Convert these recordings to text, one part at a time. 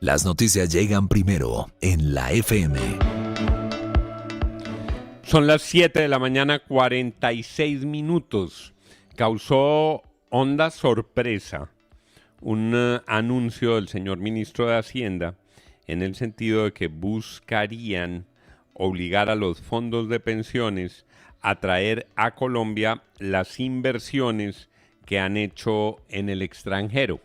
Las noticias llegan primero en la FM. Son las 7 de la mañana, 46 minutos. Causó honda sorpresa un anuncio del señor ministro de Hacienda en el sentido de que buscarían obligar a los fondos de pensiones a traer a Colombia las inversiones que han hecho en el extranjero.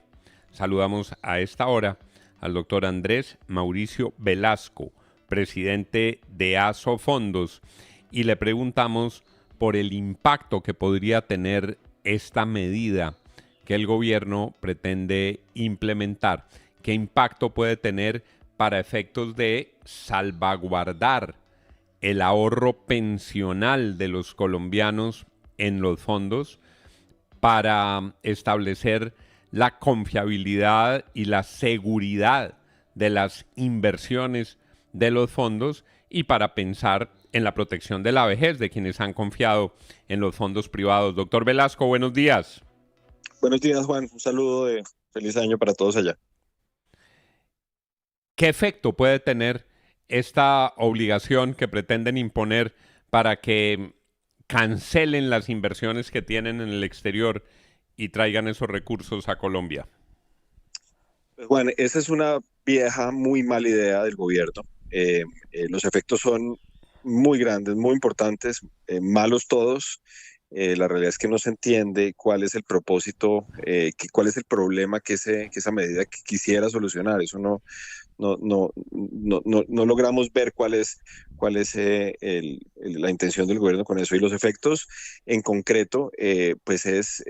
Saludamos a esta hora al doctor Andrés Mauricio Velasco, presidente de ASO Fondos, y le preguntamos por el impacto que podría tener esta medida que el gobierno pretende implementar. ¿Qué impacto puede tener para efectos de salvaguardar el ahorro pensional de los colombianos en los fondos, para establecer la confiabilidad y la seguridad de las inversiones de los fondos y para pensar en la protección de la vejez de quienes han confiado en los fondos privados? Doctor Velasco, buenos días. Buenos días, Juan. Un saludo de feliz año para todos allá. ¿Qué efecto puede tener esta obligación que pretenden imponer para que cancelen las inversiones que tienen en el exterior y traigan esos recursos a Colombia? Pues, Juan, esa es una vieja, muy mala idea del gobierno. Los efectos son muy grandes, muy importantes, malos todos. La realidad es que no se entiende cuál es el propósito, cuál es el problema que esa medida que quisiera solucionar. Eso no logramos ver cuál es la intención del gobierno con eso. Y los efectos en concreto, pues es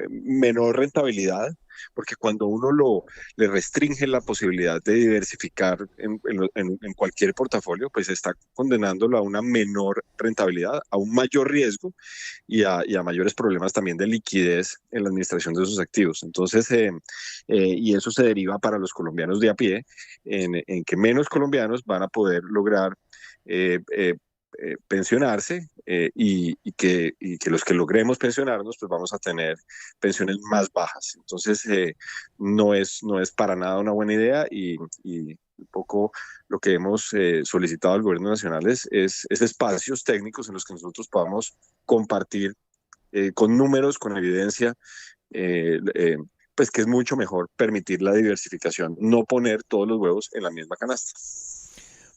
menor rentabilidad, porque cuando uno le restringe la posibilidad de diversificar en cualquier portafolio, pues está condenándolo a una menor rentabilidad, a un mayor riesgo y a mayores problemas también de liquidez en la administración de sus activos. Entonces, y eso se deriva para los colombianos de a pie, en que menos colombianos van a poder lograr eh, eh, pensionarse, y que los que logremos pensionarnos, pues vamos a tener pensiones más bajas. Entonces, no es para nada una buena idea, y un poco lo que hemos solicitado al gobierno nacional es espacios técnicos en los que nosotros podamos compartir con números, con evidencia, pues que es mucho mejor permitir la diversificación, no poner todos los huevos en la misma canasta.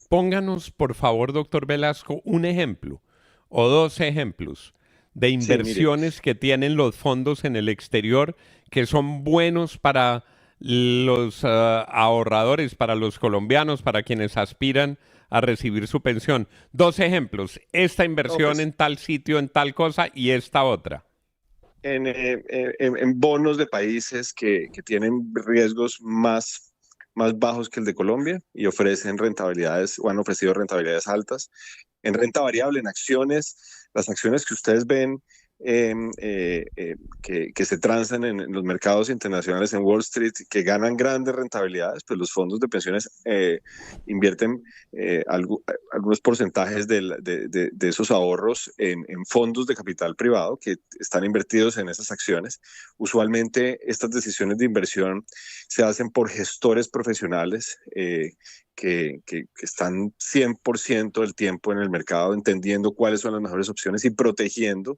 Pónganos, por favor, doctor Velasco, un ejemplo o dos ejemplos de inversiones mire, que tienen los fondos en el exterior que son buenos para los ahorradores, para los colombianos, para quienes aspiran a recibir su pensión. Dos ejemplos, esta no, inversión pues en tal sitio, en tal cosa, y esta otra. en bonos de países que tienen riesgos más bajos que el de Colombia y ofrecen rentabilidades, o han ofrecido rentabilidades altas. En renta variable, en acciones, las acciones que ustedes ven, que se transan en los mercados internacionales, en Wall Street, que ganan grandes rentabilidades, pues los fondos de pensiones invierten algunos porcentajes de esos ahorros en fondos de capital privado que están invertidos en esas acciones. Usualmente estas decisiones de inversión se hacen por gestores profesionales, que están 100% del tiempo en el mercado, entendiendo cuáles son las mejores opciones y protegiendo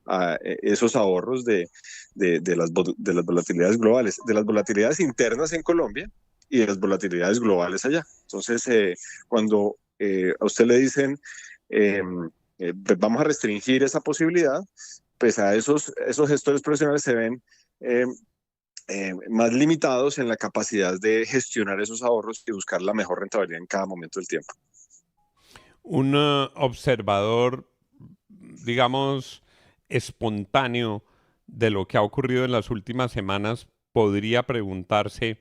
a esos ahorros de las volatilidades globales, de las volatilidades internas en Colombia y de las volatilidades globales allá. Entonces, cuando a usted le dicen, vamos a restringir esa posibilidad, pues a esos gestores profesionales se ven más limitados en la capacidad de gestionar esos ahorros y buscar la mejor rentabilidad en cada momento del tiempo. Un observador, digamos, espontáneo de lo que ha ocurrido en las últimas semanas podría preguntarse,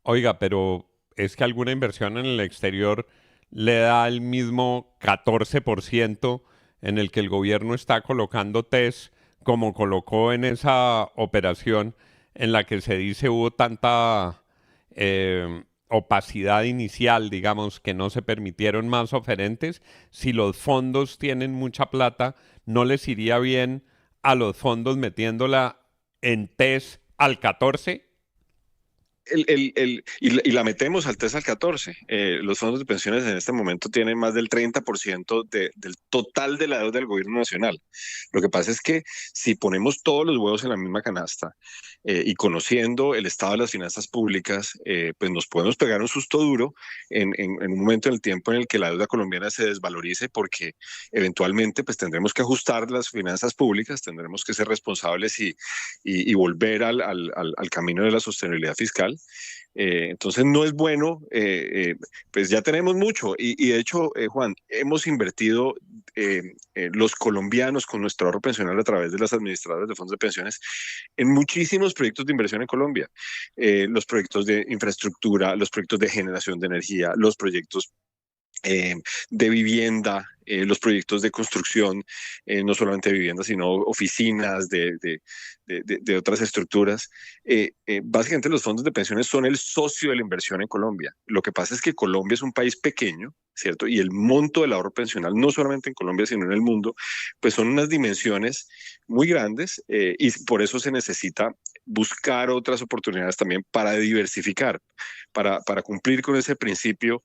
oiga, pero es que alguna inversión en el exterior le da el mismo 14% en el que el gobierno está colocando test como colocó en esa operación en la que se dice hubo tanta opacidad inicial, digamos, que no se permitieron más oferentes. Si los fondos tienen mucha plata, ¿no les iría bien a los fondos metiéndola en test al 14? y la metemos al 3 al 14. Los fondos de pensiones en este momento tienen más del 30% del total de la deuda del gobierno nacional. Lo que pasa es que si ponemos todos los huevos en la misma canasta y conociendo el estado de las finanzas públicas, pues nos podemos pegar un susto duro en un momento en el tiempo en el que la deuda colombiana se desvalorice, porque eventualmente pues tendremos que ajustar las finanzas públicas, tendremos que ser responsables y volver al camino de la sostenibilidad fiscal. Entonces no es bueno, pues ya tenemos mucho y de hecho, Juan, hemos invertido los colombianos con nuestro ahorro pensional a través de las administradoras de fondos de pensiones en muchísimos proyectos de inversión en Colombia. Los proyectos de infraestructura, los proyectos de generación de energía, los proyectos de vivienda, los proyectos de construcción, no solamente de vivienda, sino oficinas de otras estructuras. Básicamente los fondos de pensiones son el socio de la inversión en Colombia. Lo que pasa es que Colombia es un país pequeño, ¿cierto? Y el monto del ahorro pensional, no solamente en Colombia, sino en el mundo, pues son unas dimensiones muy grandes y por eso se necesita buscar otras oportunidades también para diversificar, para cumplir con ese principio,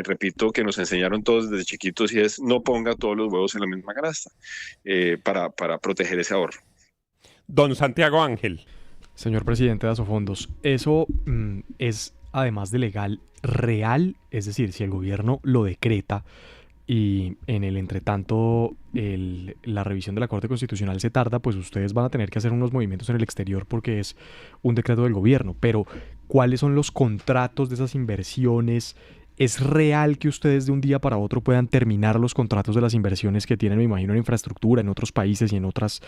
repito, que nos enseñaron todos desde chiquitos, y es no ponga todos los huevos en la misma canasta, para proteger ese ahorro. Don Santiago Ángel. Señor presidente de Asofondos, eso es, además de legal, real, es decir, si el gobierno lo decreta y en el entretanto la revisión de la Corte Constitucional se tarda, pues ustedes van a tener que hacer unos movimientos en el exterior porque es un decreto del gobierno. Pero, ¿cuáles son los contratos de esas inversiones? ¿Es real que ustedes de un día para otro puedan terminar los contratos de las inversiones que tienen, me imagino, en infraestructura, en otros países y en otros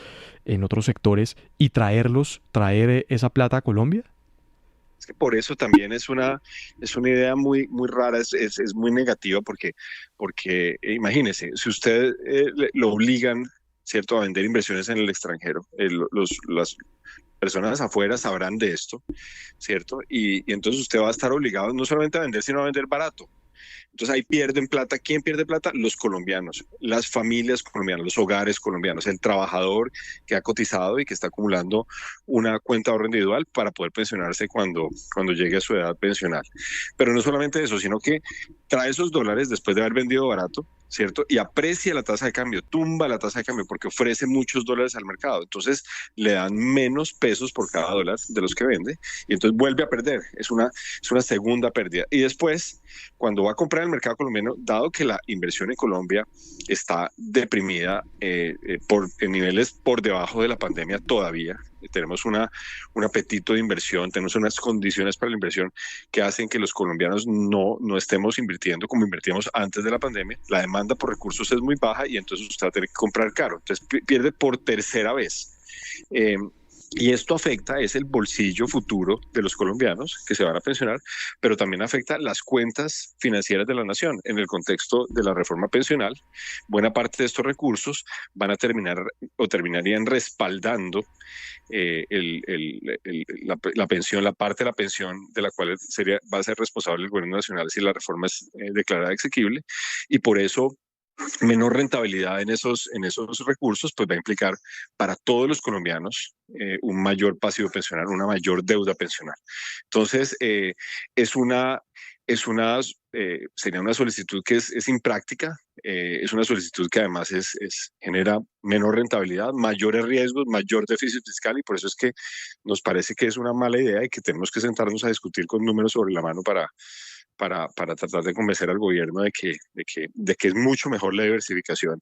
sectores, y traer esa plata a Colombia? Es que por eso también es una idea muy, muy rara, es muy negativa, porque imagínese, si usted lo obligan, ¿cierto?, a vender inversiones en el extranjero, las personas afuera sabrán de esto, ¿cierto? Y entonces usted va a estar obligado no solamente a vender, sino a vender barato. Entonces ahí pierden plata. ¿Quién pierde plata? Los colombianos, las familias colombianas, los hogares colombianos, el trabajador que ha cotizado y que está acumulando una cuenta de ahorro individual para poder pensionarse cuando llegue a su edad pensional. Pero no solamente eso, sino que trae esos dólares después de haber vendido barato, ¿cierto? Y aprecia la tasa de cambio, tumba la tasa de cambio porque ofrece muchos dólares al mercado. Entonces le dan menos pesos por cada dólar de los que vende y entonces vuelve a perder. Es una segunda pérdida. Y después, cuando va a comprar el mercado colombiano, dado que la inversión en Colombia está deprimida en niveles por debajo de la pandemia todavía, tenemos un apetito de inversión, tenemos unas condiciones para la inversión que hacen que los colombianos no estemos invirtiendo como invertíamos antes de la pandemia. La demanda por recursos es muy baja y entonces usted va a tener que comprar caro. Entonces pierde por tercera vez. Y esto afecta, es el bolsillo futuro de los colombianos que se van a pensionar, pero también afecta las cuentas financieras de la nación. En el contexto de la reforma pensional, buena parte de estos recursos van a terminar o terminarían respaldando la pensión, la parte de la pensión de la cual va a ser responsable el gobierno nacional si la reforma es declarada exequible, y por eso menor rentabilidad en esos recursos, pues va a implicar para todos los colombianos un mayor pasivo pensional, una mayor deuda pensional. Entonces, sería una solicitud que es impráctica, es una solicitud que además genera menor rentabilidad, mayores riesgos, mayor déficit fiscal, y por eso es que nos parece que es una mala idea y que tenemos que sentarnos a discutir con números sobre la mano para tratar de convencer al gobierno de que es mucho mejor la diversificación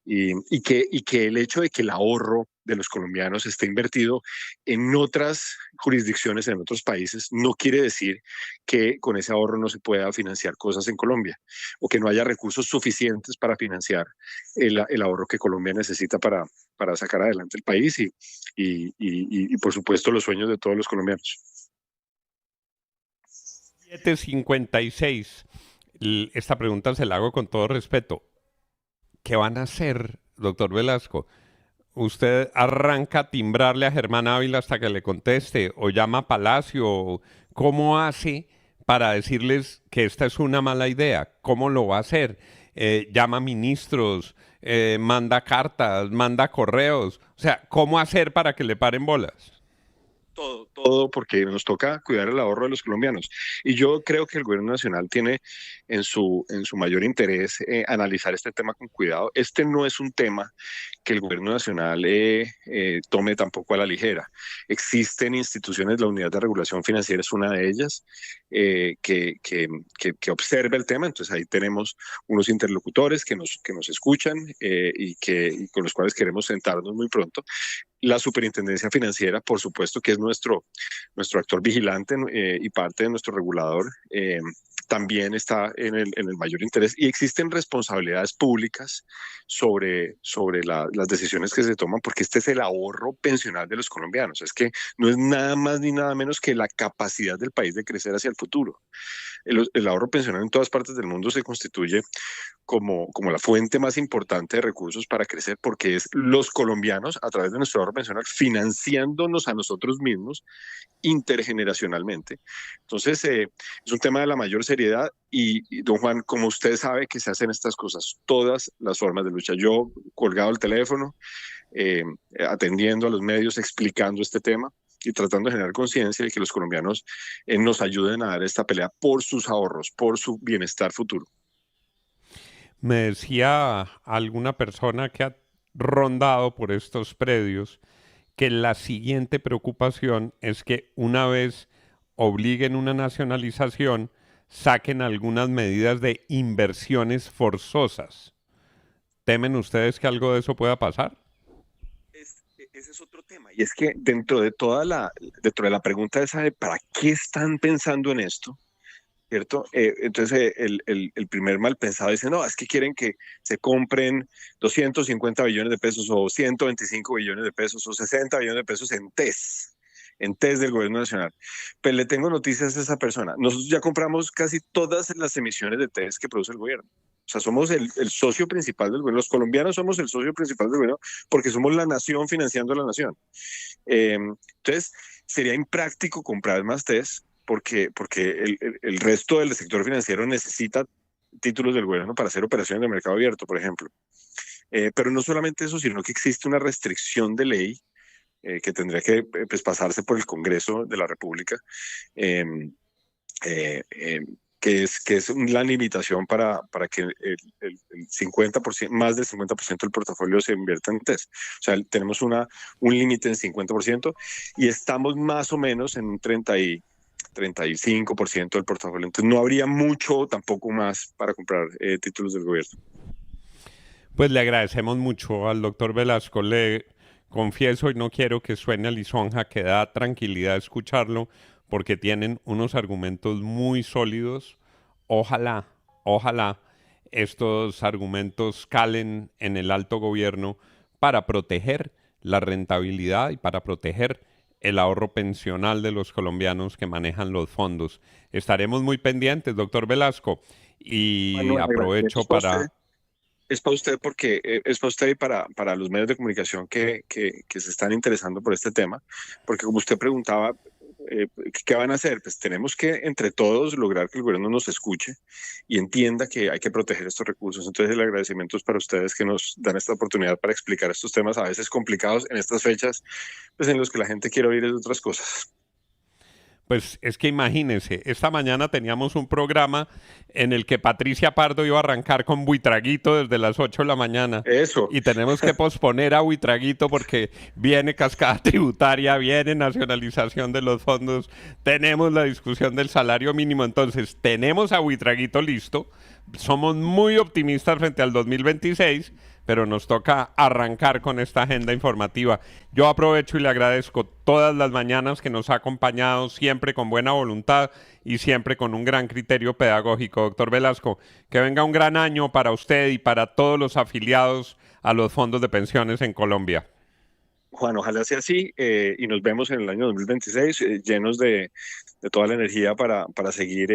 y que el hecho de que el ahorro de los colombianos esté invertido en otras jurisdicciones, en otros países, no quiere decir que con ese ahorro no se pueda financiar cosas en Colombia o que no haya recursos suficientes para financiar el ahorro que Colombia necesita para sacar adelante el país y por supuesto los sueños de todos los colombianos. 7:56. Esta pregunta se la hago con todo respeto. ¿Qué van a hacer, doctor Velasco? ¿Usted arranca a timbrarle a Germán Ávila hasta que le conteste? ¿O llama a Palacio? ¿Cómo hace para decirles que esta es una mala idea? ¿Cómo lo va a hacer? ¿Llama a ministros? ¿Manda cartas? ¿Manda correos? O sea, ¿cómo hacer para que le paren bolas? todo, porque nos toca cuidar el ahorro de los colombianos. Y yo creo que el gobierno nacional tiene en su mayor interés analizar este tema con cuidado. Este no es un tema que el gobierno nacional tome tampoco a la ligera. Existen instituciones, la Unidad de Regulación Financiera es una de ellas, que observa el tema. Entonces ahí tenemos unos interlocutores que nos escuchan y con los cuales queremos sentarnos muy pronto. La Superintendencia Financiera, por supuesto, que es nuestro actor vigilante y parte de nuestro regulador, también está en el mayor interés, y existen responsabilidades públicas sobre las decisiones que se toman, porque este es el ahorro pensional de los colombianos. Es que no es nada más ni nada menos que la capacidad del país de crecer hacia el futuro. El ahorro pensional en todas partes del mundo se constituye como la fuente más importante de recursos para crecer, porque es los colombianos, a través de nuestro ahorro pensional, financiándonos a nosotros mismos intergeneracionalmente. Entonces, es un tema de la mayor seriedad y, don Juan, como usted sabe que se hacen estas cosas, todas las formas de lucha. Yo, colgado el teléfono, atendiendo a los medios, explicando este tema y tratando de generar conciencia y que los colombianos nos ayuden a dar esta pelea por sus ahorros, por su bienestar futuro. Me decía alguna persona que ha rondado por estos predios que la siguiente preocupación es que una vez obliguen una nacionalización, saquen algunas medidas de inversiones forzosas. ¿Temen ustedes que algo de eso pueda pasar? Ese es otro tema. Y es que dentro de la pregunta esa de ¿para qué están pensando en esto? ¿Cierto? Entonces el primer mal pensado dice, no, es que quieren que se compren 250 billones de pesos o 125 billones de pesos o 60 billones de pesos en TES del gobierno nacional. Pero le tengo noticias a esa persona. Nosotros ya compramos casi todas las emisiones de TES que produce el gobierno. O sea, somos el socio principal del gobierno. Los colombianos somos el socio principal del gobierno porque somos la nación financiando a la nación. Entonces, sería impráctico comprar más TES porque el resto del sector financiero necesita títulos del gobierno para hacer operaciones de mercado abierto, por ejemplo. Pero no solamente eso, sino que existe una restricción de ley que tendría que pasarse por el Congreso de la República, que es la limitación para que el 50%, más del 50% del portafolio se invierta en TES. O sea, tenemos un límite en 50% y estamos más o menos en un 35% del portafolio. Entonces no habría mucho tampoco más para comprar títulos del gobierno. Pues le agradecemos mucho al doctor Velasco. Le confieso y no quiero que suene a lisonja, que da tranquilidad escucharlo porque tienen unos argumentos muy sólidos. Ojalá estos argumentos calen en el alto gobierno para proteger la rentabilidad y para proteger el ahorro pensional de los colombianos que manejan los fondos. Estaremos muy pendientes, doctor Velasco, y bueno, aprovecho para... Es para usted porque es para usted y para los medios de comunicación que se están interesando por este tema, porque como usted preguntaba, ¿qué van a hacer? Pues tenemos que entre todos lograr que el gobierno nos escuche y entienda que hay que proteger estos recursos. Entonces el agradecimiento es para ustedes que nos dan esta oportunidad para explicar estos temas a veces complicados en estas fechas, pues en los que la gente quiere oír de otras cosas. Pues es que imagínense, esta mañana teníamos un programa en el que Patricia Pardo iba a arrancar con Buitraguito desde las 8 de la mañana. Eso. Y tenemos que posponer a Buitraguito porque viene cascada tributaria, viene nacionalización de los fondos, tenemos la discusión del salario mínimo. Entonces, tenemos a Buitraguito listo, somos muy optimistas frente al 2026, pero nos toca arrancar con esta agenda informativa. Yo aprovecho y le agradezco todas las mañanas que nos ha acompañado, siempre con buena voluntad y siempre con un gran criterio pedagógico. Doctor Velasco, que venga un gran año para usted y para todos los afiliados a los fondos de pensiones en Colombia. Juan, ojalá sea así y nos vemos en el año 2026 llenos de toda la energía para seguir